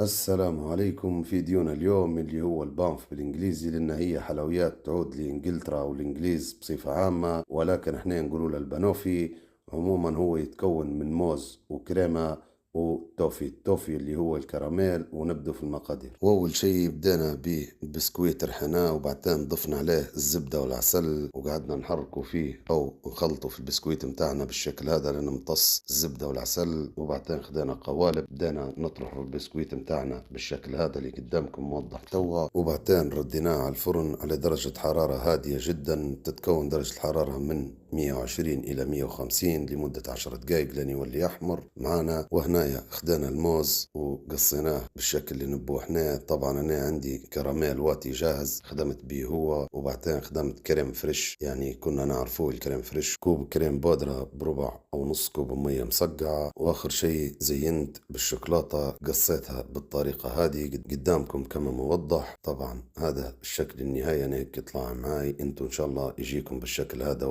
السلام عليكم. فيديونا اليوم اللي هو البانف بالإنجليزي، لأن هي حلويات تعود لإنجلترا والإنجليز بصفة عامة، ولكن احنا نقولوا له البانوفي. عموما هو يتكون من موز وكريمة وتوفي. التوفي اللي هو الكراميل. ونبدو في المقادير. وأول شيء بدينا ببسكويت رحناه، وبعدين ضفنا عليه الزبدة والعسل وقعدنا نحركوا فيه أو نخلطوا في البسكويت متاعنا بالشكل هذا لأنه متص الزبدة والعسل. وبعدين خدينا قوالب، بدينا نطرح البسكويت متاعنا بالشكل هذا اللي قدامكم موضح توا، وبعدين رديناه على الفرن على درجة حرارة هادية جدا. تتكون درجة الحرارة من 120 إلى 150 لمدة 10 دقائق لين يولي أحمر معانا. وهنايا خدينا الموز وقصيناه بالشكل اللي نبوه احنا. طبعا أنا عندي كراميل واتي جاهز خدمت به هو، وبعدين خدمت كريم فريش، يعني كنا نعرفوه الكريم فريش، كوب كريم بودرة بربع أو نص كوب مية مسقعة. وآخر شيء زينت بالشوكولاتة، قصيتها بالطريقة هذه قدامكم كما موضح. طبعا هذا الشكل النهائي، أنا هيك يطلع معاي، انتو إن شاء الله يجيكم بالشكل هذا.